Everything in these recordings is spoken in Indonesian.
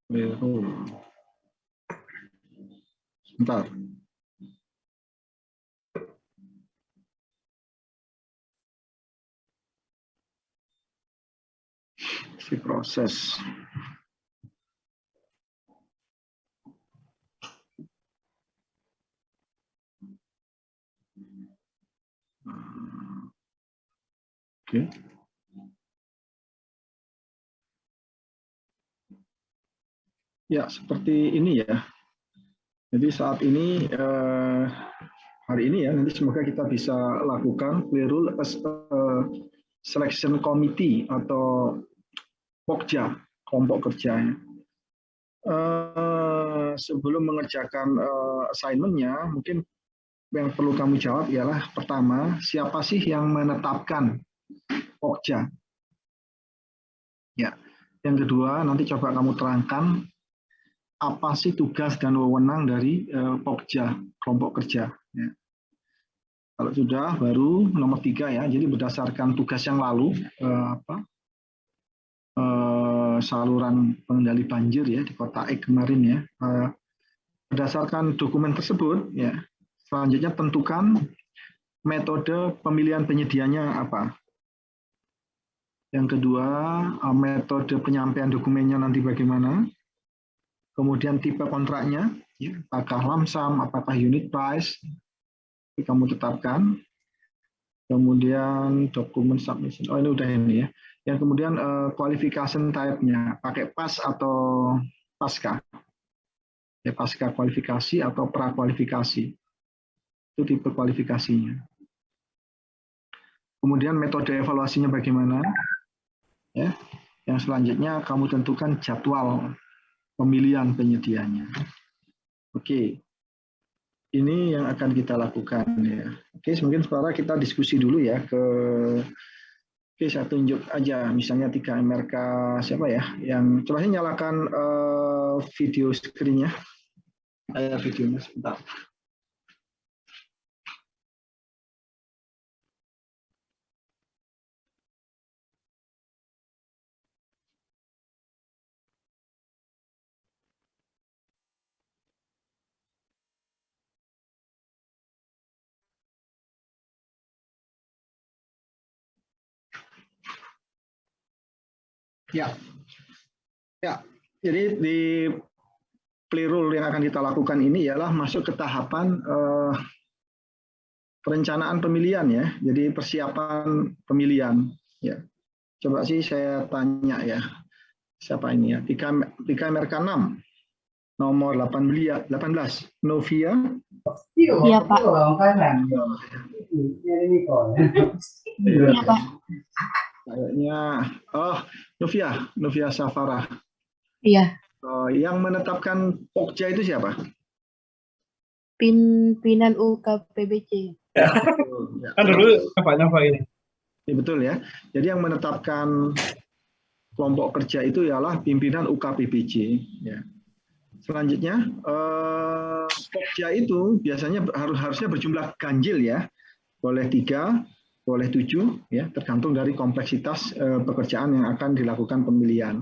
Sebentar. Si proses. Oke. Ya, seperti ini ya. Jadi saat ini, hari ini ya, nanti semoga kita bisa lakukan payroll selection committee atau pokja, kelompok kerja. Sebelum mengerjakan assignment-nya, mungkin yang perlu kamu jawab ialah pertama, siapa sih yang menetapkan pokja? Ya. Yang kedua, nanti coba kamu terangkan apa sih tugas dan wewenang dari pokja, kelompok kerja. Ya. Kalau sudah, baru nomor 3 ya. Jadi berdasarkan tugas yang lalu, saluran pengendali banjir ya di Kota Ek kemarin ya. Berdasarkan dokumen tersebut, ya. Selanjutnya tentukan metode pemilihan penyedianya apa. Yang kedua, metode penyampaian dokumennya nanti bagaimana. Kemudian tipe kontraknya, ya, apakah lump sum, apakah unit price, kamu tetapkan. Kemudian dokumen submission, oh ini udah ini ya. Yang kemudian qualification type-nya, pakai pas atau pasca. Ya, pasca kualifikasi atau prakualifikasi. Itu tipe kualifikasinya. Kemudian metode evaluasinya bagaimana. Ya. Yang selanjutnya kamu tentukan jadwal pemilihan penyedianya. Oke, ini yang akan kita lakukan ya. Oke, mungkin sekarang kita diskusi dulu ya Oke, saya tunjuk aja misalnya 3 MRK siapa ya yang coba nyalakan video screen-nya. Videonya sebentar. Ya, ya. Jadi di payroll yang akan kita lakukan ini ialah masuk ke tahapan perencanaan pemilihan ya. Jadi persiapan pemilihan. Ya, coba sih saya tanya ya. Siapa ini ya? Tika MRK 6, nomor 18, Novia. Iya Pak. Iya Pak. Kayaknya, Novia Safara. Iya. Yang menetapkan pokja itu siapa? Pimpinan UKPBC. Ya. Kan dulu Nova ini. Ya, betul ya. Jadi yang menetapkan kelompok kerja itu ialah pimpinan UKPBC. Ya. Selanjutnya, pokja itu biasanya harusnya berjumlah ganjil ya. Boleh 3, boleh 7, ya, tergantung dari kompleksitas pekerjaan yang akan dilakukan pemilihan.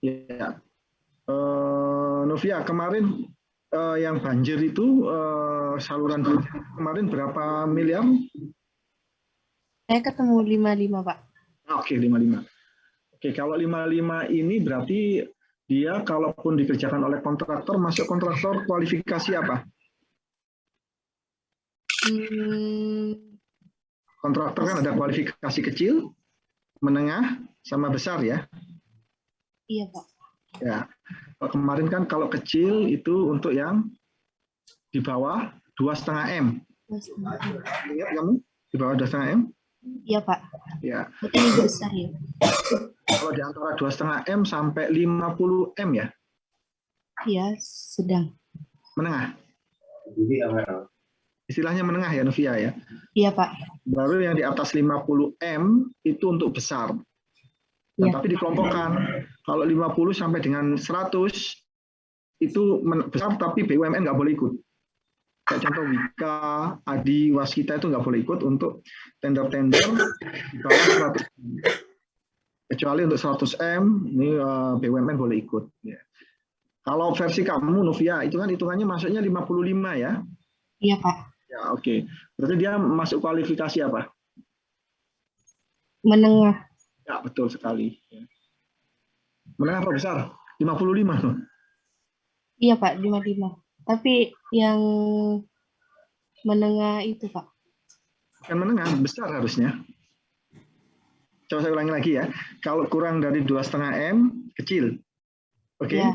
Ya, Novia, kemarin yang banjir itu saluran banjir kemarin berapa miliar? Saya ketemu 55 Pak. Oke, 55. Oke, kalau 55 ini berarti dia kalaupun dikerjakan oleh kontraktor, masuk kontraktor kualifikasi apa? Kontraktor kan ada kualifikasi kecil, menengah, sama besar ya? Iya Pak. Ya, kemarin kan kalau kecil itu untuk yang di bawah 2,5 M. Ingat kamu di bawah 2,5 M? Iya Pak. Ya. Ini besar ya. Kalau di antara 2,5 M sampai 50 M ya? Iya, sedang. Menengah. Istilahnya menengah ya, Novia ya? Iya Pak. Baru yang di atas 50 M itu untuk besar. Nah, ya. Tapi dikelompokkan. Kalau 50 sampai dengan 100 itu besar tapi BUMN nggak boleh ikut. Kayak contoh Wika, Adi, Waskita itu nggak boleh ikut untuk tender-tender di bawah 100. Kecuali untuk 100M, ini BUMN boleh ikut. Ya. Kalau versi kamu, Novia, itu kan hitungannya masuknya 55 ya? Iya, Pak. Ya, oke. Berarti dia masuk kualifikasi apa? Menengah. Ya, betul sekali. Menengah apa besar? 55 tuh. Iya, Pak, 55. Tapi yang menengah itu, Pak. Bukan menengah, besar harusnya. Coba saya ulangi lagi ya. Kalau kurang dari 2,5M, kecil. Oke? Ya,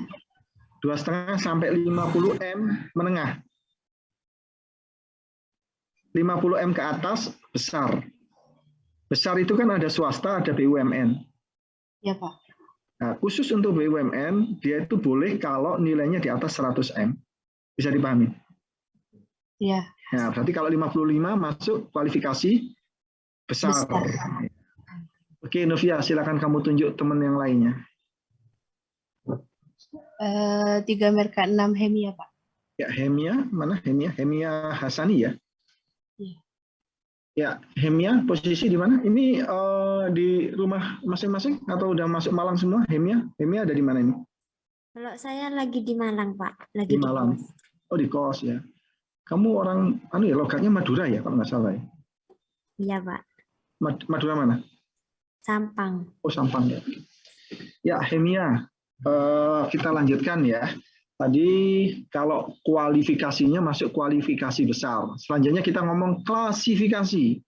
2,5 sampai 50M, menengah. 50M ke atas, besar. Besar itu kan ada swasta, ada BUMN. ya, Pak. Nah, khusus untuk BUMN, dia itu boleh kalau nilainya di atas 100M. Bisa dipahami? Ya, Nah, berarti kalau 55 masuk kualifikasi besar. besar. Oke, Novia, silakan kamu tunjuk teman yang lainnya. 3M6 Hemia, Pak. Ya, Hemia, mana Hemia? Hemia Hasani ya? Iya. Ya, Hemia posisi di mana? Ini di rumah masing-masing atau udah masuk Malang semua? Hemia ada di mana ini? Kalau saya lagi di Malang, Pak. Di Lagi di Malang. kos. Oh, di kos ya. Kamu orang, logatnya Madura ya, kalau nggak salah ya? Iya, Pak. Madura mana? Sampang. Oh, Sampang ya. Ya, Hemia, kita lanjutkan ya. Tadi kalau kualifikasinya masuk kualifikasi besar. Selanjutnya kita ngomong klasifikasi.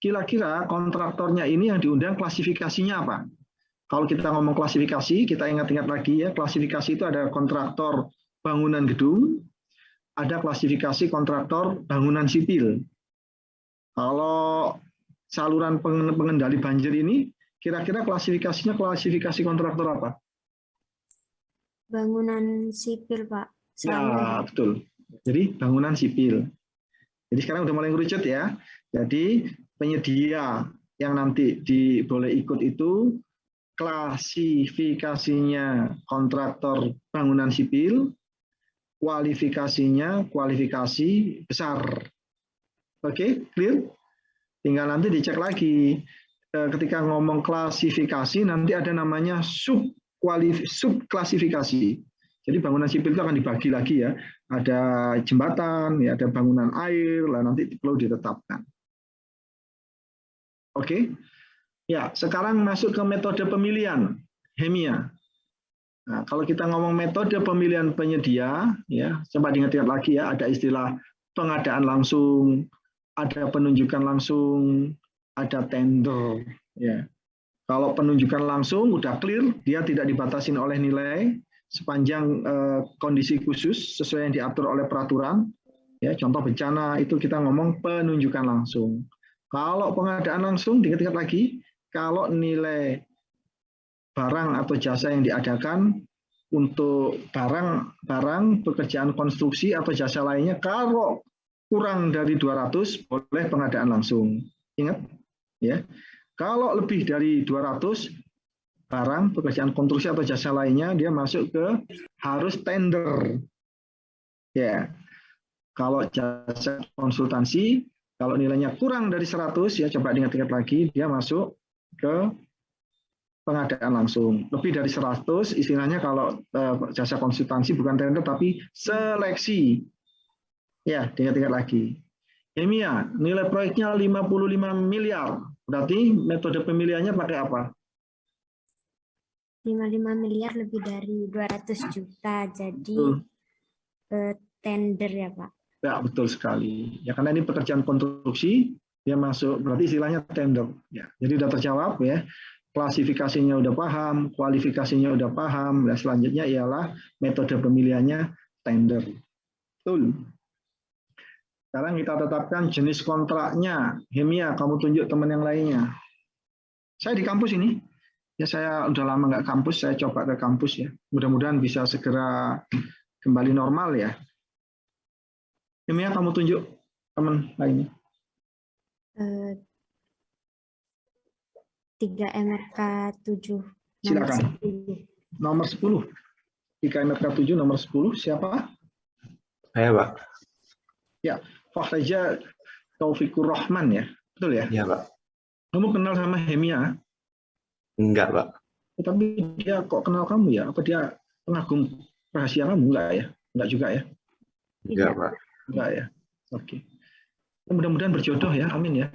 Kira-kira kontraktornya ini yang diundang klasifikasinya apa? Kalau kita ngomong klasifikasi, kita ingat-ingat lagi ya, klasifikasi itu ada kontraktor bangunan gedung, ada klasifikasi kontraktor bangunan sipil. Kalau saluran pengendali banjir ini, kira-kira klasifikasinya klasifikasi kontraktor apa? Bangunan sipil, Pak. Ya, betul. Jadi bangunan sipil. Jadi sekarang udah mulai ngerucut ya. Jadi penyedia yang nanti boleh ikut itu klasifikasinya kontraktor bangunan sipil, kualifikasinya kualifikasi besar. Oke, clear? Tinggal nanti dicek lagi. Ketika ngomong klasifikasi, nanti ada namanya subklasifikasi. Jadi bangunan sipil itu akan dibagi lagi ya. Ada jembatan, ya, ada bangunan air, lah nanti perlu ditetapkan. Oke. Ya, sekarang masuk ke metode pemilihan, Hemia. Nah, kalau kita ngomong metode pemilihan penyedia, ya, coba diingat-ingat lagi ya, ada istilah pengadaan langsung, ada penunjukan langsung, ada tender. Ya. Kalau penunjukan langsung udah clear, dia tidak dibatasi oleh nilai sepanjang kondisi khusus sesuai yang diatur oleh peraturan. Ya, contoh bencana itu kita ngomong penunjukan langsung. Kalau pengadaan langsung, diingat-ingat lagi, kalau nilai barang atau jasa yang diadakan untuk barang pekerjaan konstruksi atau jasa lainnya, kalau kurang dari 200 boleh pengadaan langsung. Ingat ya. Kalau lebih dari 200 barang pekerjaan konstruksi atau jasa lainnya dia masuk ke harus tender. Ya. Kalau jasa konsultansi kalau nilainya kurang dari 100 ya coba diingat-ingat lagi dia masuk ke pengadaan langsung. Lebih dari 100 istilahnya kalau jasa konsultansi bukan tender tapi seleksi. Ya, diingat-ingat lagi. Hemia, nilai proyeknya 55 miliar. Berarti metode pemilihannya pakai apa? 55 miliar lebih dari 200 juta. Jadi tender ya, Pak. Ya, betul sekali. Ya, karena ini pekerjaan konstruksi, dia masuk, berarti istilahnya tender. Ya, jadi sudah terjawab ya. Klasifikasinya udah paham, kualifikasinya udah paham. Dan selanjutnya ialah metode pemilihannya tender. Betul. Sekarang kita tetapkan jenis kontraknya. Hemia, kamu tunjuk teman yang lainnya. Saya di kampus ini. Ya saya udah lama nggak kampus, saya coba ke kampus ya. Mudah-mudahan bisa segera kembali normal ya. Hemia, kamu tunjuk teman lainnya. 3MRK 7. Silakan. Nomor 10. 3MRK 7 nomor 10 siapa? Saya, Pak. Ya, Fahreja Taufikur Rahman ya. Betul ya? Iya, Pak. Kamu kenal sama Hemia? Enggak, Pak. Tapi dia kok kenal kamu ya? Apa dia pengagum rahasia kamu? Enggak ya? Enggak juga ya? Enggak, Pak. Enggak ya? Oke. Mudah-mudahan berjodoh ya, amin ya.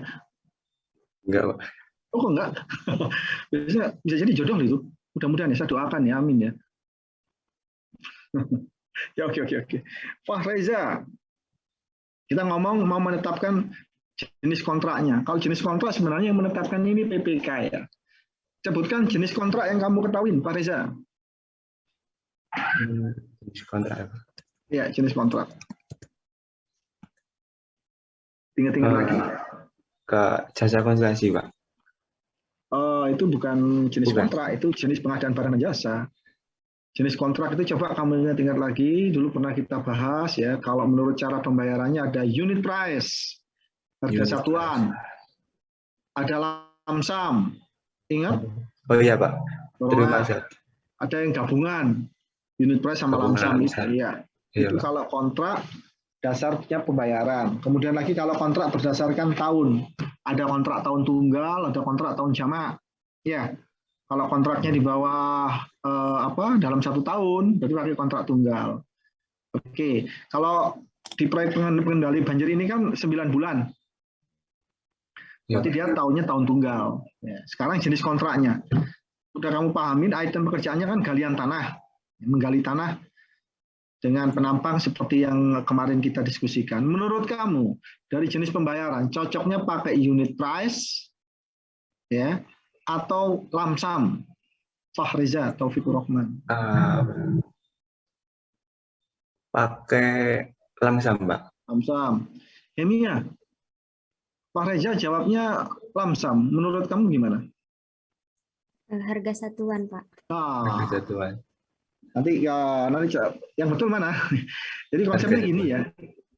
Enggak, Pak. Oh kok enggak? Bisa jadi jodoh itu. Mudah-mudahan ya, saya doakan ya, amin ya. Ya oke. Pak Reza, kita ngomong mau menetapkan jenis kontraknya. Kalau jenis kontrak sebenarnya yang menetapkan ini PPK ya. Sebutkan jenis kontrak yang kamu ketahui, Pak Reza. Jenis kontrak. Ya, jenis kontrak. Ingat-ingat lagi. Ke jasa konsultasi, Pak. Itu bukan jenis Bukan. kontrak, itu jenis pengadaan barang dan jasa. Jenis kontrak itu coba kamu ingat-ingat lagi, dulu pernah kita bahas ya, kalau menurut cara pembayarannya ada unit price, harga Unit satuan, ada lump sum, ingat? Oh iya, Pak. Terima Bahwa kasih. ada yang gabungan, unit price sama lump sum Gabungan, itu, ya. Iya, Itu Pak. kalau kontrak dasarnya pembayaran. Kemudian lagi kalau kontrak berdasarkan tahun, ada kontrak tahun tunggal, ada kontrak tahun jamak. Ya, kalau kontraknya di bawah dalam 1 tahun, berarti pakai kontrak tunggal. Oke, kalau di proyek pengendali banjir ini kan 9 bulan, Iya, berarti dia tahunnya tahun tunggal. Ya, sekarang jenis kontraknya, udah kamu pahamin, item pekerjaannya kan galian tanah, menggali tanah dengan penampang seperti yang kemarin kita diskusikan. Menurut kamu, dari jenis pembayaran, cocoknya pakai unit price, ya, atau lump sum? Fahreza Taufikur Rahman. Pakai lump sum, Pak. Lump sum. Hemia, Fahreza jawabnya lump sum. Menurut kamu gimana? Harga satuan, Pak. Harga satuan. Nanti yang betul mana? Jadi konsepnya gini ya.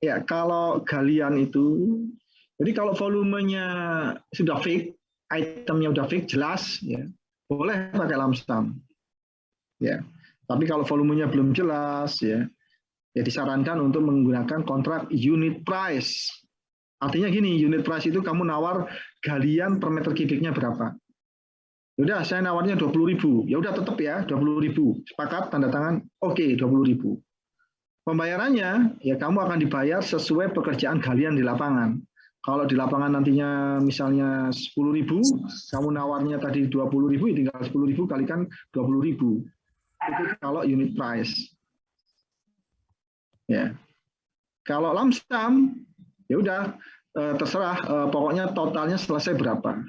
Ya, kalau galian itu, jadi kalau volumenya sudah fix, itemnya udah fix jelas, ya boleh pakai lump sum. Ya, tapi kalau volumenya belum jelas, ya disarankan untuk menggunakan kontrak unit price. Artinya gini, unit price itu kamu nawar galian per meter kubiknya berapa. Udah, saya nawarnya 20.000. Ya udah tetap ya 20.000. Sepakat, tanda tangan. Oke, 20.000. Pembayarannya ya kamu akan dibayar sesuai pekerjaan galian di lapangan. Kalau di lapangan nantinya misalnya 10.000, kamu nawarnya tadi 20.000, tinggal 10.000 kalikan 20.000. Itu kalau unit price. Ya. Kalau lump sum, ya udah terserah. Pokoknya totalnya selesai berapa.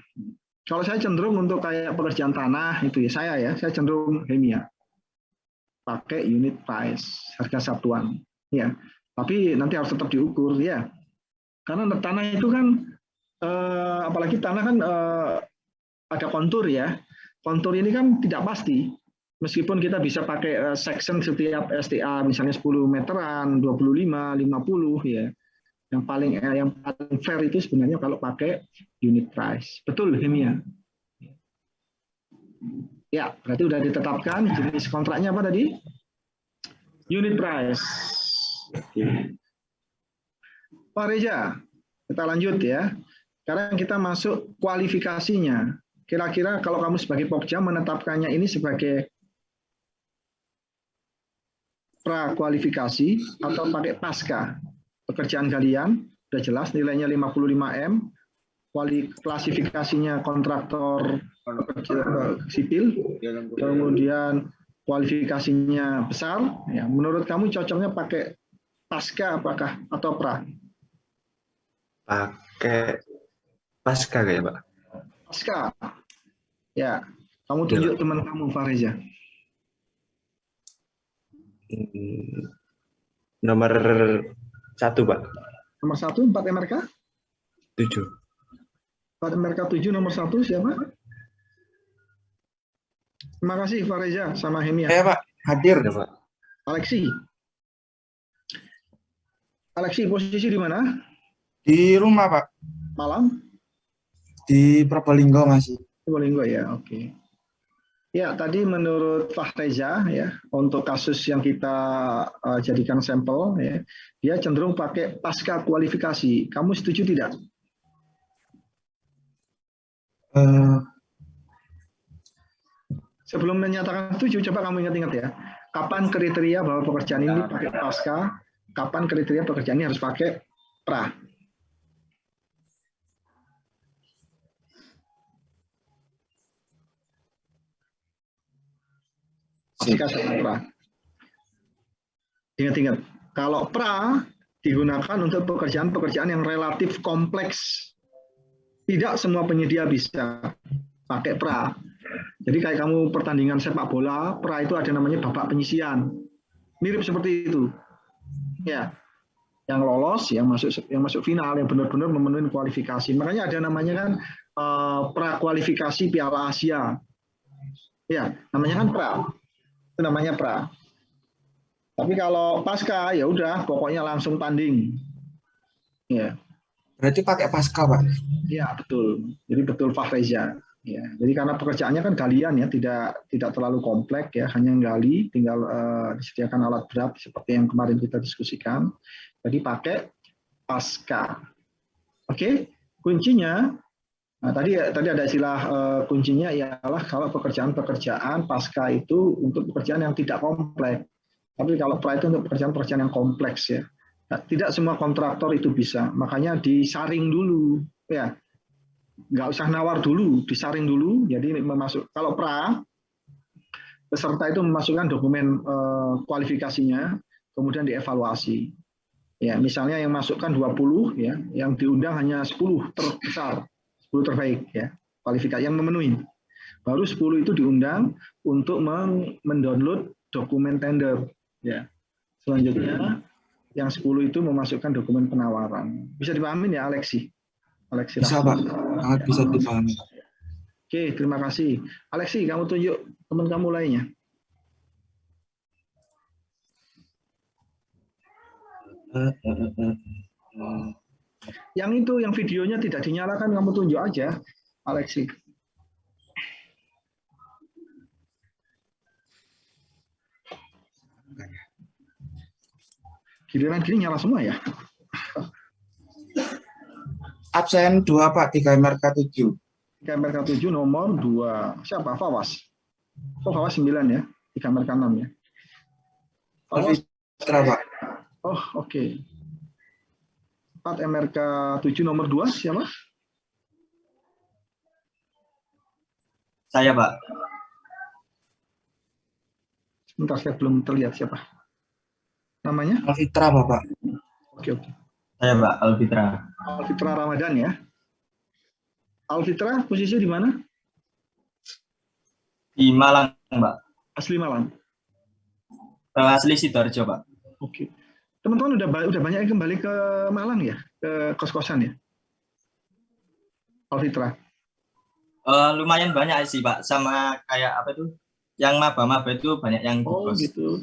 Kalau saya cenderung untuk kayak pekerjaan tanah itu ya saya cenderung Hemia pakai unit price, harga satuan. Ya, tapi nanti harus tetap diukur ya. Karena tanah itu kan, apalagi tanah kan ada kontur ya. Kontur ini kan tidak pasti. Meskipun kita bisa pakai section setiap STA, misalnya 10 meteran, 25, 50 ya. Yang paling fair itu sebenarnya kalau pakai unit price. Betul, Hemia? Ya, berarti sudah ditetapkan jenis kontraknya apa tadi? Unit price. Oke. Pak Reza, kita lanjut ya. Sekarang kita masuk kualifikasinya. Kira-kira kalau kamu sebagai Pokja menetapkannya ini sebagai pra-kualifikasi atau pakai pasca. Pekerjaan kalian sudah jelas nilainya 55 M, klasifikasinya kontraktor sipil, kemudian kualifikasinya besar. Ya, menurut kamu cocoknya pakai pasca apakah atau pra? Pakai pasca kayak, Pak. Pasca. Ya, kamu tunjuk teman kamu Fariza. Nomor 1, Pak. Nomor 1, 4 MRK? 7. 4 MRK 7 nomor 1 siapa? Terima kasih Fariza sama Hemia. Saya Pak, hadir. Ya, Pak. Alexi posisi di mana? Di rumah Pak, Malang? di Probolinggo masih. Probolinggo ya, oke. Ya, tadi menurut Fahreza ya, untuk kasus yang kita jadikan sampel ya, dia cenderung pakai pasca kualifikasi. Kamu setuju tidak? Sebelum menyatakan setuju, coba kamu ingat-ingat ya. Kapan kriteria bahwa pekerjaan ini pakai pasca, kapan kriteria pekerjaan ini harus pakai pra. Pasca sama pra. Ingat-ingat, kalau pra digunakan untuk pekerjaan-pekerjaan yang relatif kompleks. Tidak semua penyedia bisa pakai pra. Jadi kayak kamu pertandingan sepak bola, pra itu ada namanya babak penyisian. Mirip seperti itu. Ya. Yang lolos, yang masuk final, yang benar-benar memenuhi kualifikasi. Makanya ada namanya kan pra kualifikasi Piala Asia. Ya, namanya kan pra. Itu namanya pra. Tapi kalau pasca ya udah pokoknya langsung tanding. Ya. Berarti pakai pasca, Pak? Ya, betul. Jadi betul Fahreza. Ya, jadi karena pekerjaannya kan galian ya, tidak terlalu kompleks ya, hanya gali, tinggal disediakan alat berat seperti yang kemarin kita diskusikan. Jadi pakai pasca. Oke, kuncinya. Nah, tadi ada istilah kuncinya ialah kalau pekerjaan-pekerjaan pasca itu untuk pekerjaan yang tidak kompleks. Tapi kalau pra itu untuk pekerjaan-pekerjaan yang kompleks ya. Nah, tidak semua kontraktor itu bisa, makanya disaring dulu, ya, nggak usah nawar dulu, disaring dulu. Jadi kalau pra, peserta itu memasukkan dokumen kualifikasinya, kemudian dievaluasi. Ya, misalnya yang masukkan 20, ya, yang diundang hanya 10 terbesar, 10 terbaik, ya, kualifikasi yang memenuhi. Baru 10 itu diundang untuk mendownload dokumen tender, ya. Selanjutnya yang 10 itu memasukkan dokumen penawaran. Bisa dipahami ya, Alexi? Bisa, Pak. Sangat bisa dipahami. Oke, terima kasih. Alexi, kamu tunjuk teman kamu lainnya. Yang itu, yang videonya tidak dinyalakan, kamu tunjuk aja, Alexi. Giliran gini nyala semua ya? Absen 2, Pak, di KMRK 7. KMRK 7 nomor 2. Siapa? Fawas. Oh, Fawas 9 ya. Di KMRK 6 ya. Fawas. Pak. Oh, oke. 4 MRK 7 nomor 2 siapa? Saya, Pak. Sebentar, saya belum terlihat siapa. Namanya? Alfitra, Bapak. Oke. Saya, Pak, Alfitra. Alfitra Ramadan ya. Alfitra posisi di mana? Di Malang, Pak. Asli Malang. Asli Sidoarjo, Pak. Oke. Teman-teman udah banyak yang kembali ke Malang ya, ke kos-kosan ya. Alfitra. Lumayan banyak sih, Pak. Sama kayak apa itu? Yang maba-maba itu banyak yang Oh, kos. gitu.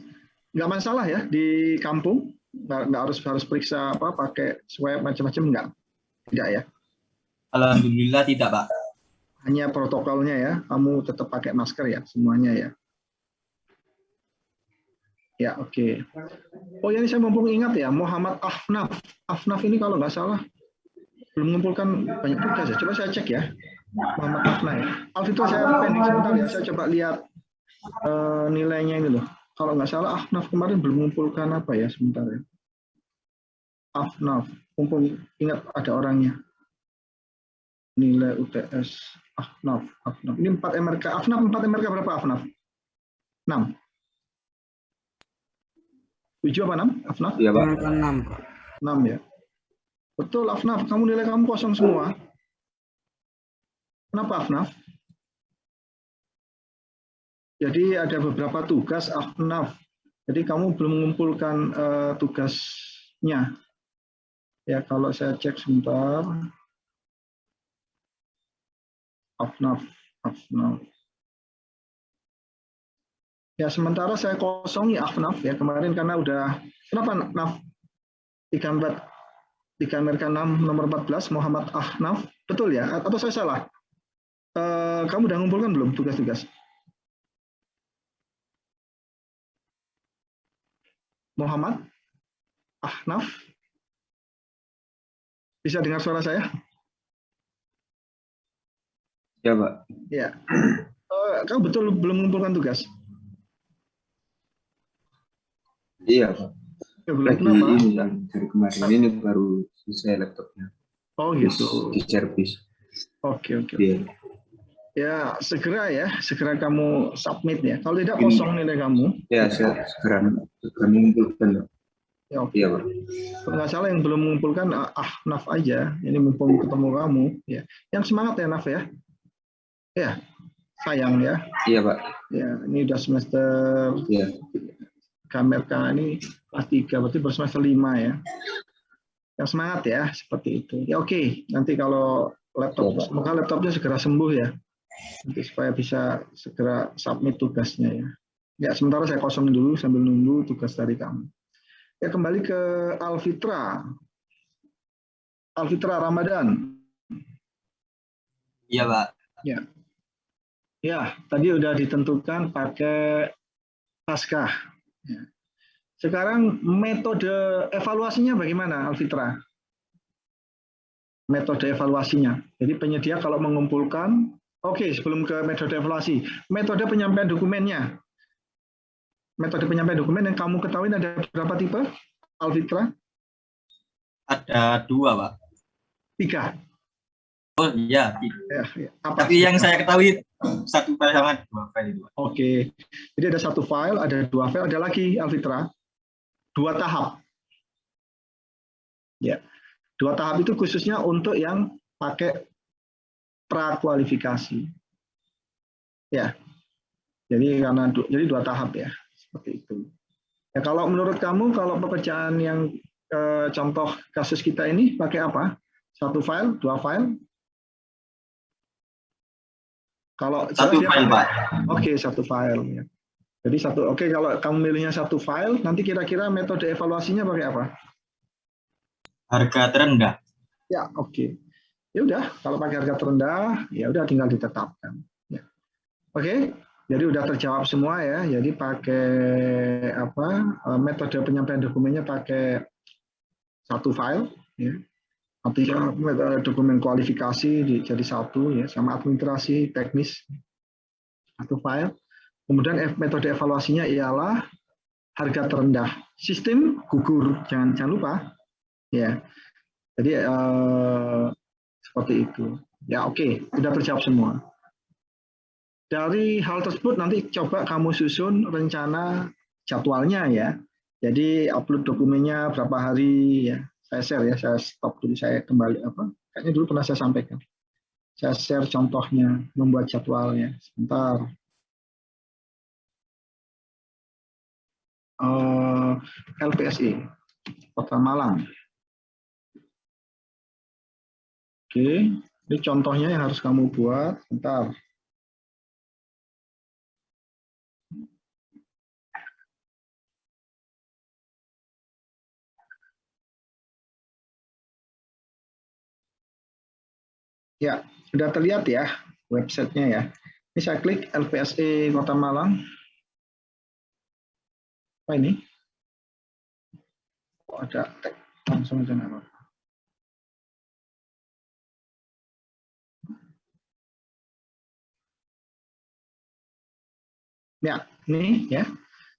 Nggak masalah ya di kampung, nggak harus periksa apa pakai swab macam-macam, nggak, tidak ya. Alhamdulillah tidak, Pak. Hanya protokolnya ya, kamu tetap pakai masker ya semuanya ya. Ya, oke. Oh ya, ini saya mumpung ingat ya, Muhammad Afnaf. Afnaf ini kalau nggak salah belum mengumpulkan banyak tugas ya. Coba saya cek ya, Muhammad Afnaf. Ya. Alfitra, saya pending sebentar ya, saya coba lihat nilainya ini loh. Kalau nggak salah Afnaf kemarin belum mengumpulkan apa ya, sebentar ya. Afnaf, mumpung ingat ada orangnya. Nilai UTS Afnaf. Ini 4 MRK. Afnaf 4 MRK berapa Afnaf? 6. 7 apa 6? Afnaf? Iya, Pak. 6, Pak. 6 ya. Betul Afnaf, nilai kamu kosong semua. Kenapa Afnaf? Jadi ada beberapa tugas Afnaf. Jadi kamu belum mengumpulkan tugasnya. Ya, kalau saya cek sebentar. Afnaf. Ya, sementara saya kosongi Afnaf ya kemarin karena udah, kenapa Naf? Di KMRK 6 nomor 14 Muhammad Afnaf, betul ya? Atau saya salah? Kamu udah ngumpulkan belum tugas-tugas? Muhammad Ahnaf, bisa dengar suara saya? Ya, Pak. Ya. Kamu betul belum mengumpulkan tugas? Iya, Pak. Ya, belum. Lagi Kenapa? ini yang dari kemarin ini baru selesai laptopnya. Oh Terus gitu. di servis. Oke. Iya. Ya, segera kamu submit ya. Kalau tidak Ini- kosong nilai kamu. Ya, saya segera mengumpulkan. Ya, oke. Iya, Pak. Kalau nggak salah yang belum mengumpulkan Naf aja. Ini mumpung ketemu kamu. Ya, yang semangat ya Naf ya. Ya, sayang ya. Iya, Pak. Ya, ini udah semester Iya. KMRK ini kelas 3, berarti baru semester 5 ya. Yang semangat ya, seperti itu. Ya oke, nanti kalau laptop, semoga laptopnya segera sembuh ya. Nanti supaya bisa segera submit tugasnya ya. Ya, sementara saya kosongin dulu sambil nunggu tugas dari kamu. Ya, kembali ke Alfitra. Alfitra Ramadan. Iya, Pak. Ya, tadi udah ditentukan pakai Paskah. Ya. Sekarang metode evaluasinya bagaimana, Alfitra? Metode evaluasinya. Jadi penyedia kalau mengumpulkan, oke, sebelum ke metode evaluasi, metode penyampaian dokumennya. Metode penyampaian dokumen yang kamu ketahui ada berapa tipe, Alfitra? Ada 2, Pak. 3. Oh iya. Ya. Apa? Tapi yang saya ketahui 1 file sama 2 file itu, Pak. Oke. Jadi ada 1 file, ada 2 file, ada lagi, Alfitra. 2 tahap. Ya. 2 tahap itu khususnya untuk yang pakai prakualifikasi. Ya. Jadi 2 tahap ya. Seperti itu. Ya, kalau menurut kamu, kalau pekerjaan yang contoh kasus kita ini pakai apa? 1 file, 2 file? Kalau 1 file, Pak. Oke, 1 file. Ya. Jadi kalau kamu milihnya 1 file, nanti kira-kira metode evaluasinya pakai apa? Harga terendah. Ya, oke. Ya udah, kalau pakai harga terendah, ya udah tinggal ditetapkan. Ya. Oke, jadi udah terjawab semua ya. Jadi pakai metode penyampaian dokumennya pakai 1 file, ya. Artinya dokumen kualifikasi jadi 1 ya, sama administrasi teknis 1 file. Kemudian metode evaluasinya ialah harga terendah. Sistem gugur, jangan lupa. Ya, jadi seperti itu. Ya oke, sudah terjawab semua. Dari hal tersebut nanti coba kamu susun rencana jadwalnya ya. Jadi upload dokumennya berapa hari ya. Saya share ya, saya stop dulu, saya kembali kayaknya dulu pernah saya sampaikan. Saya share contohnya, membuat jadwalnya. Sebentar. LPSE, Kota Malang. Oke, ini contohnya yang harus kamu buat. Sebentar. Ya, sudah terlihat ya websitenya ya. Ini saya klik LPSE Kota Malang. Apa ini? Oh, ada tag langsung aja nggak apa-apa. Ya, ini ya.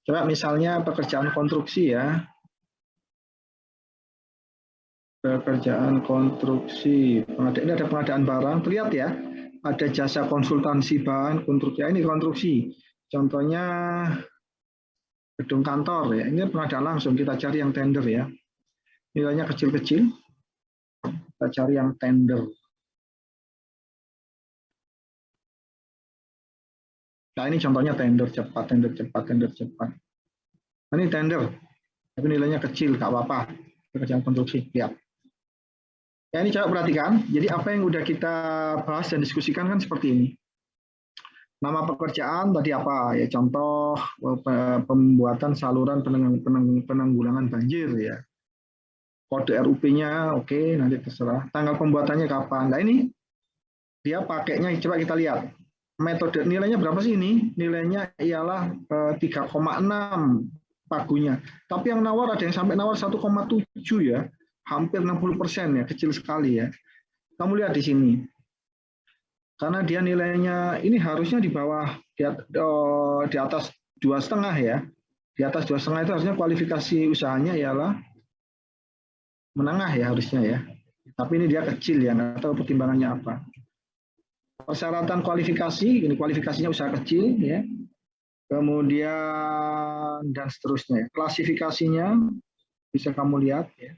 Coba misalnya pekerjaan konstruksi ya. Pekerjaan konstruksi. Ini ada pengadaan barang, terlihat ya. Ada jasa konsultansi bahan konstruksi. Ini konstruksi. Contohnya gedung kantor ya. Ini pengadaan langsung, kita cari yang tender ya. Nilainya kecil-kecil. Kita cari yang tender. Nah, ini contohnya tender cepat, tender cepat, tender cepat. Nah, ini tender, tapi nilainya kecil, nggak apa-apa. Pekerjaan konstruksi, lihat. Ya, ini coba perhatikan. Jadi apa yang udah kita bahas dan diskusikan kan seperti ini. Nama pekerjaan tadi apa? Ya contoh pembuatan saluran penanggulangan banjir ya. Kode RUP-nya oke, nanti terserah. Tanggal pembuatannya kapan? Nah ini dia pakainya, coba kita lihat. Metode nilainya berapa sih ini? Nilainya ialah 3,6 pagunya. Tapi yang nawar ada yang sampai nawar 1,7 ya. Hampir 60% ya, kecil sekali ya. Kamu lihat di sini. karena dia nilainya ini harusnya di bawah di atas 2,5 ya. Di atas 2,5 itu harusnya kualifikasi usahanya ialah menengah ya harusnya ya. Tapi ini dia kecil ya, nggak tahu pertimbangannya apa. Persyaratan kualifikasi, ini kualifikasinya usaha kecil ya. Kemudian dan seterusnya. Klasifikasinya bisa kamu lihat ya.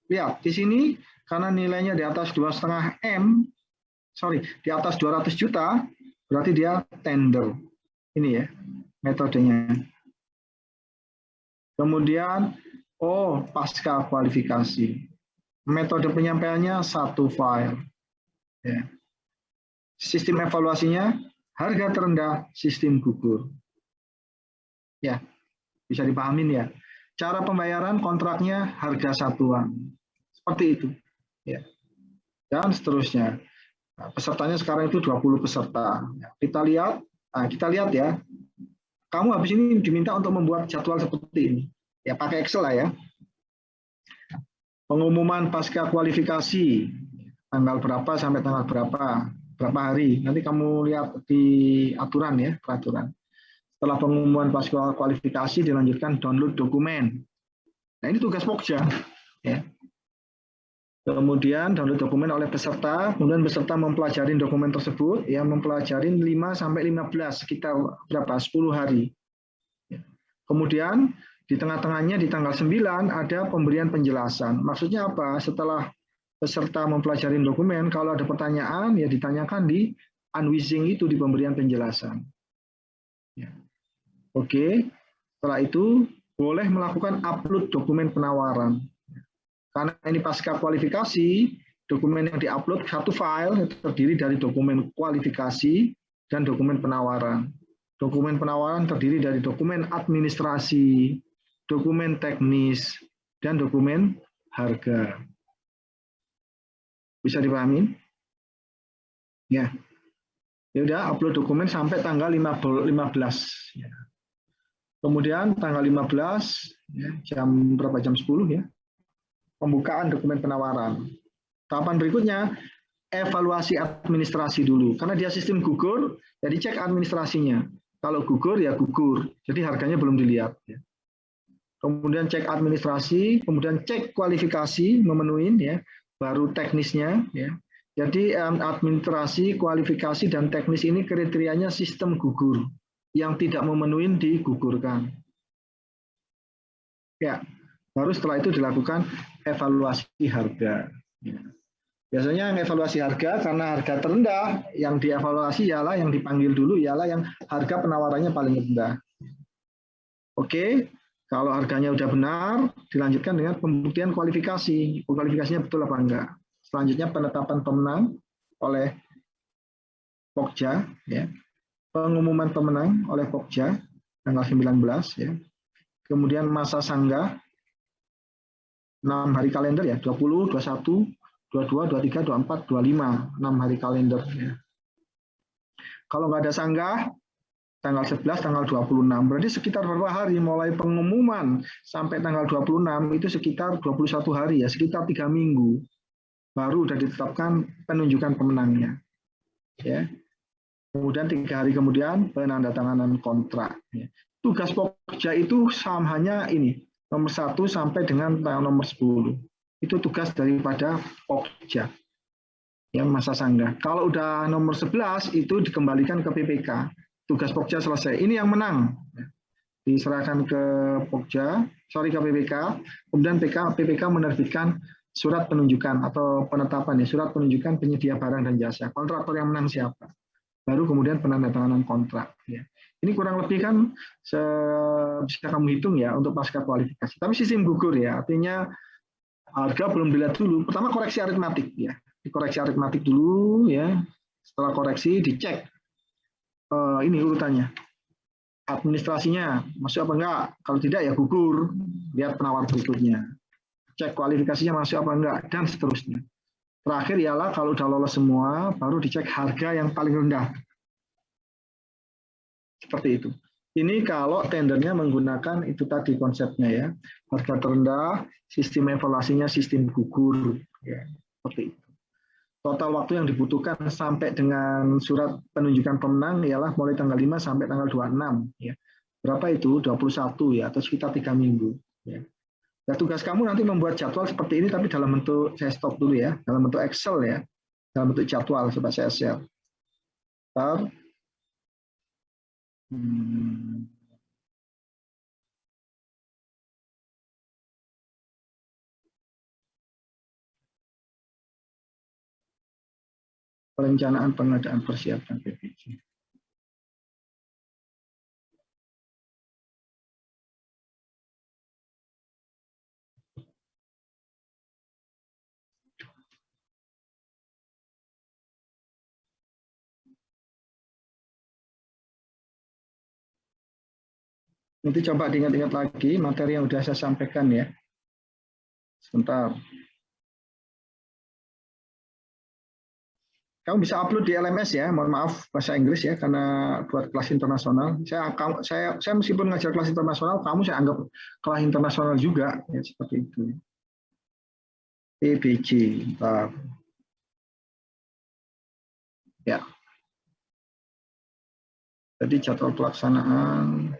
Lihat di sini karena nilainya di atas 2,5 M, di atas 200 juta, berarti dia tender. Ini ya metodenya. Kemudian pasca kualifikasi. Metode penyampaiannya satu file. Ya. Sistem evaluasinya harga terendah, sistem gugur. Ya, bisa dipahamin ya. Cara pembayaran kontraknya harga satuan. Seperti itu. Ya. Dan seterusnya. Nah, pesertanya sekarang itu 20 peserta. Kita lihat ya. Kamu habis ini diminta untuk membuat jadwal seperti ini. Ya, pakai Excel lah ya. Pengumuman pasca kualifikasi. Tanggal berapa sampai tanggal berapa hari. Nanti kamu lihat di aturan ya, peraturan. Setelah pengumuman pasca kualifikasi dilanjutkan download dokumen. Nah, ini tugas Pokja. Ya. Kemudian download dokumen oleh peserta, kemudian peserta mempelajari dokumen tersebut, ya mempelajari 5-15, sekitar berapa? 10 hari. Kemudian di tengah-tengahnya di tanggal 9 ada pemberian penjelasan. Maksudnya apa? Setelah peserta mempelajari dokumen, kalau ada pertanyaan ya ditanyakan di unwissing itu di pemberian penjelasan. Ya. Oke, setelah itu boleh melakukan upload dokumen penawaran. Karena ini pasca kualifikasi, dokumen yang diupload satu file terdiri dari dokumen kualifikasi dan dokumen penawaran. Dokumen penawaran terdiri dari dokumen administrasi, dokumen teknis, dan dokumen harga. Bisa dipahami? Ya. Ya udah, upload dokumen sampai tanggal 15. Ya. Kemudian tanggal 15, ya, jam berapa? Jam 10 ya. Pembukaan dokumen penawaran. Tahapan berikutnya, evaluasi administrasi dulu. Karena dia sistem gugur, jadi cek administrasinya. Kalau gugur, ya gugur. Jadi harganya belum dilihat. Kemudian cek administrasi, kemudian cek kualifikasi, memenuhi, ya, baru teknisnya. Ya. Jadi administrasi, kualifikasi, dan teknis ini kriterianya sistem gugur. Yang tidak memenuhi digugurkan. Ya. Baru setelah itu dilakukan evaluasi harga. Biasanya yang evaluasi harga karena harga terendah, yang dievaluasi ialah yang dipanggil dulu ialah yang harga penawarannya paling rendah. Oke, kalau harganya udah benar, dilanjutkan dengan pembuktian kualifikasi. Kualifikasinya betul apa enggak. Selanjutnya penetapan pemenang oleh Pokja, ya. Pengumuman pemenang oleh Pokja tanggal 19, ya. Kemudian masa sanggah 6 hari kalender ya, 20, 21, 22, 23, 24, 25, 6 hari kalender ya. Kalau nggak ada sanggah, tanggal 11, tanggal 26, berarti sekitar berapa hari mulai pengumuman sampai tanggal 26 itu sekitar 21 hari ya, sekitar 3 minggu baru sudah ditetapkan penunjukan pemenangnya. Ya. Kemudian 3 hari kemudian penandatanganan kontrak. Ya. Tugas Pokja itu hanya ini. Nomor 1 sampai dengan nomor 10. Itu tugas daripada Pokja. Yang masa sanggah. Kalau udah nomor 11 itu dikembalikan ke PPK. Tugas Pokja selesai. Ini yang menang. Diserahkan ke Pokja, ke PPK. Kemudian PPK menerbitkan surat penunjukan atau penetapan ya, surat penunjukan penyedia barang dan jasa. Kontraktor yang menang siapa? Baru kemudian penandatanganan kontrak. Ya. Ini kurang lebih kan bisa kamu hitung ya untuk pasca kualifikasi. Tapi sistem gugur ya, artinya harga belum dilihat dulu. Pertama koreksi aritmatik ya, dikoreksi aritmatik dulu ya. Setelah koreksi dicek ini urutannya, administrasinya masuk apa enggak. Kalau tidak ya gugur. Lihat penawar berikutnya. Cek kualifikasinya masuk apa enggak dan seterusnya. Terakhir ialah kalau udah lolos semua, baru dicek harga yang paling rendah. Seperti itu. Ini kalau tendernya menggunakan itu tadi konsepnya ya. Harga terendah, sistem evaluasinya sistem gugur. Ya, seperti itu. Total waktu yang dibutuhkan sampai dengan surat penunjukan pemenang ialah mulai tanggal 5 sampai tanggal 26. Ya. Berapa itu? 21 ya, atau sekitar 3 minggu. Ya. Nah, tugas kamu nanti membuat jadwal seperti ini, tapi dalam bentuk, saya stop dulu ya, dalam bentuk Excel ya, dalam bentuk jadwal, coba saya share. Perencanaan pengadaan persiapan PPJ. Nanti coba diingat-ingat lagi materi yang sudah saya sampaikan ya. Sebentar. Kamu bisa upload di LMS ya, mohon maaf bahasa Inggris ya, karena buat kelas internasional. Saya meskipun ngajar kelas internasional, kamu saya anggap kelas internasional juga, ya seperti itu. PBJ, bentar. Ya. Jadi jadwal pelaksanaan,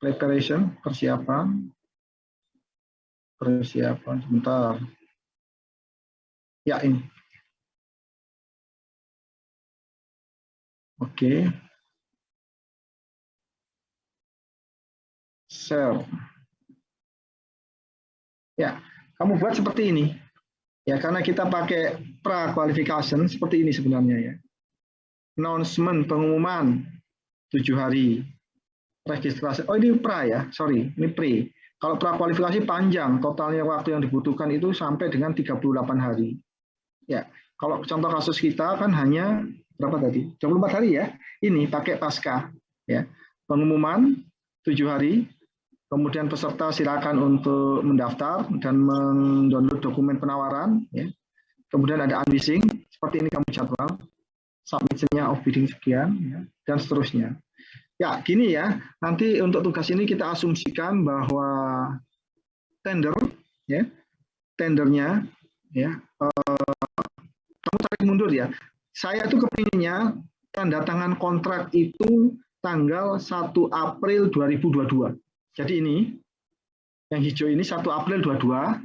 preparation, persiapan, sebentar. Ya ini. Oke. Share. Ya, kamu buat seperti ini. Ya, karena kita pakai pra-qualification seperti ini sebenarnya ya. Announcement, pengumuman 7 hari. Registrasi. Oh, ini pra ya. Sorry, ini pre. Kalau pra-kualifikasi panjang, totalnya waktu yang dibutuhkan itu sampai dengan 38 hari. Ya, kalau contoh kasus kita kan hanya berapa tadi? 24 hari ya. Ini pakai pasca ya. Pengumuman 7 hari. Kemudian peserta silakan untuk mendaftar dan mendownload dokumen penawaran ya. Kemudian ada unleashing, seperti ini kamu jadwal. Submission-nya off bidding sekian ya, dan seterusnya. Ya, gini ya. Nanti untuk tugas ini kita asumsikan bahwa tender ya. Tendernya ya. Kamu tarik mundur ya. Saya tuh kepinginnya tanda tangan kontrak itu tanggal 1 April 2022. Jadi ini, yang hijau ini 1 April 22,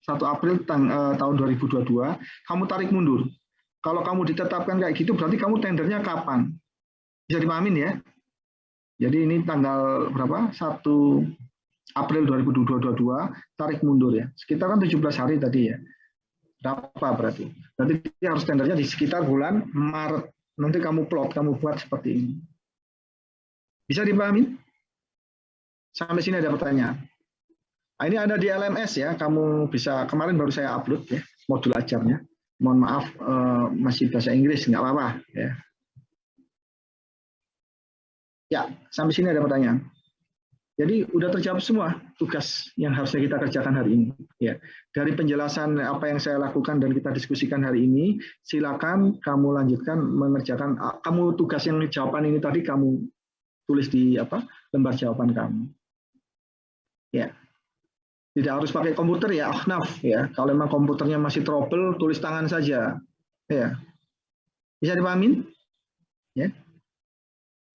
1 April tahun 2022, kamu tarik mundur. Kalau kamu ditetapkan kayak gitu, berarti kamu tendernya kapan? Bisa dipahamin ya? Jadi ini tanggal berapa? 1 April 2022, tarik mundur ya. Sekitar kan 17 hari tadi ya. Berapa berarti? Berarti dia harus tendernya di sekitar bulan Maret. Nanti kamu plot, kamu buat seperti ini. Bisa dipahami? Sampai sini ada pertanyaan. Nah, ini ada di LMS ya. Kamu bisa, kemarin baru saya upload ya, modul ajarnya. Mohon maaf, masih bahasa Inggris, nggak apa-apa. Ya. Ya, sampai sini ada pertanyaan. Jadi udah terjawab semua tugas yang harusnya kita kerjakan hari ini. Ya, dari penjelasan apa yang saya lakukan dan kita diskusikan hari ini, silakan kamu lanjutkan mengerjakan. Kamu tugas yang jawaban ini tadi kamu tulis di lembar jawaban kamu. Ya, tidak harus pakai komputer ya, Ahnaf ya. Kalau memang komputernya masih trouble, tulis tangan saja. Ya, bisa dipahamin? Ya.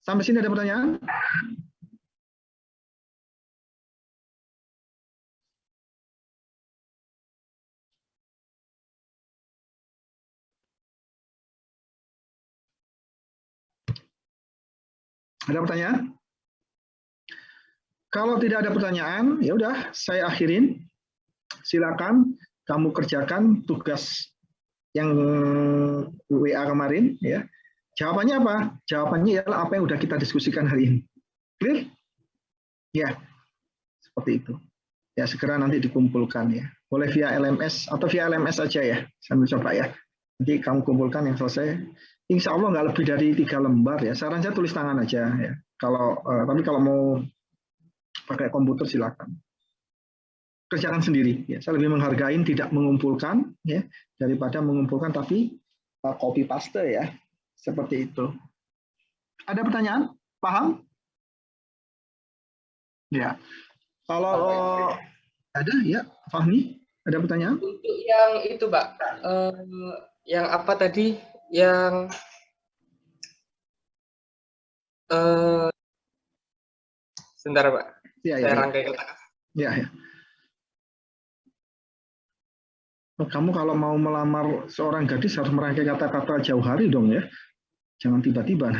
Sampai sini ada pertanyaan? Ada pertanyaan? Kalau tidak ada pertanyaan, ya udah saya akhirin. Silakan kamu kerjakan tugas yang WA kemarin ya. Jawabannya apa? Jawabannya ialah apa yang udah kita diskusikan hari ini. Clear? Ya. Seperti itu. Ya, segera nanti dikumpulkan ya. Boleh via LMS atau via LMS aja ya. Sambil coba ya. Nanti kamu kumpulkan yang selesai. Insya Allah nggak lebih dari 3 lembar ya. Saran saya tulis tangan aja ya. Tapi kalau mau pakai komputer silakan. Kerjakan sendiri. Ya. Saya lebih menghargai tidak mengumpulkan ya daripada mengumpulkan tapi copy paste ya. Seperti itu. Ada pertanyaan? Paham? Ya. Kalau ada ya, Fahmi. Ada pertanyaan? Untuk yang itu, Pak, yang apa tadi? Yang sebentar, Pak. Ya, Saya ya. rangkai kata-kata. Ya, ya. Oh, kamu kalau mau melamar seorang gadis harus merangkai kata-kata jauh hari dong ya. Jangan tiba-tiba.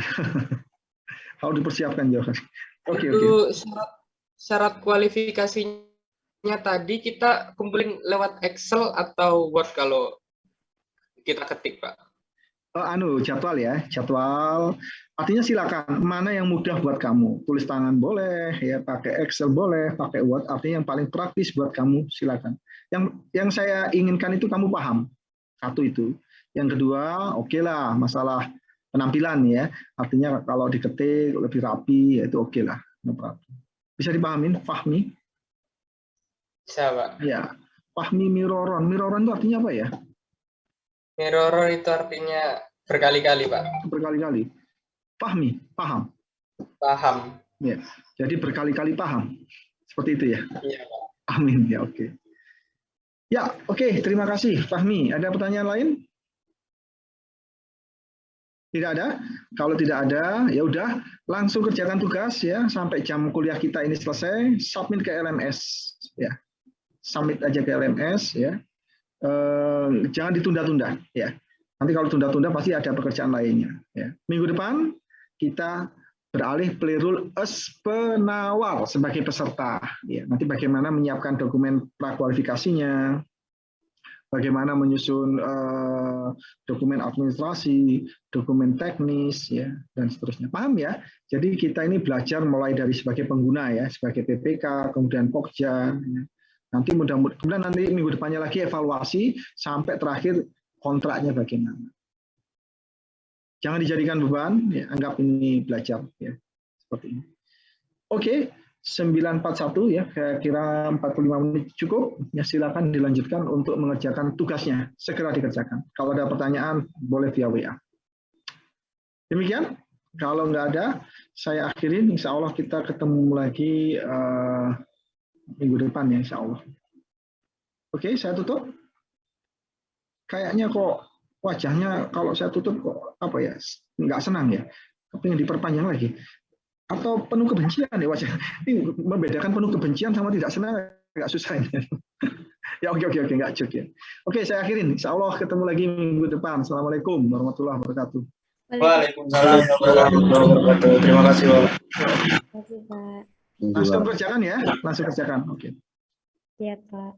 Harus dipersiapkan jauh hari. Oke, oke. Itu syarat kualifikasinya tadi kita kumpulin lewat Excel atau Word kalau kita ketik, Pak? Jadwal ya, jadwal. Artinya silakan, mana yang mudah buat kamu. Tulis tangan boleh, ya pakai Excel boleh, pakai Word. Artinya yang paling praktis buat kamu, silakan. Yang saya inginkan itu kamu paham. Satu itu. Yang kedua, oke lah, masalah penampilan ya. Artinya kalau diketik lebih rapi, ya itu oke lah. No problem. Bisa dipahamin, Fahmi? Bisa, Pak. Ya, Fahmi miroron. Miroron itu artinya apa ya? Mirror itu artinya berkali-kali, Pak. Berkali-kali. Fahmi, paham. Paham. Ya, jadi berkali-kali paham. Seperti itu ya. Iya, Pak. Amin ya, oke. Ya, oke, terima kasih Fahmi. Ada pertanyaan lain? Tidak ada? Kalau tidak ada, ya udah langsung kerjakan tugas ya sampai jam kuliah kita ini selesai, submit ke LMS ya. Submit aja ke LMS ya. Jangan ditunda-tunda ya. Nanti kalau tunda-tunda pasti ada pekerjaan lainnya ya. Minggu depan kita beralih playrole as penawar sebagai peserta ya. Nanti bagaimana menyiapkan dokumen prakualifikasinya, bagaimana menyusun dokumen administrasi, dokumen teknis ya, dan seterusnya. Paham ya? Jadi kita ini belajar mulai dari sebagai pengguna ya, sebagai PPK, kemudian Pokja ya. Nanti kemudian nanti minggu depannya lagi evaluasi sampai terakhir kontraknya bagaimana. Jangan dijadikan beban, ya, anggap ini belajar ya. Seperti ini. Oke, 9.41 ya, kira-kira 45 menit cukup. Ya silakan dilanjutkan untuk mengerjakan tugasnya, segera dikerjakan. Kalau ada pertanyaan boleh via WA. Demikian, kalau nggak ada, saya akhirin. Insya Allah kita ketemu lagi minggu depan ya, insya Allah. Oke, saya tutup. Kayaknya kok wajahnya kalau saya tutup kok apa ya, nggak senang ya, pengen diperpanjang lagi. Atau penuh kebencian ya wajah. Ini membedakan penuh kebencian sama tidak senang agak susah ini. Ya oke, nggak cuk ya. Oke, saya akhirin. Insya Allah ketemu lagi minggu depan. Assalamualaikum warahmatullahi wabarakatuh. Waalaikumsalam warahmatullahi wabarakatuh. Terima kasih, Pak. Terima kasih, Pak. Langsung kerjakan ya, langsung kerjakan. Oke. Siap, Pak.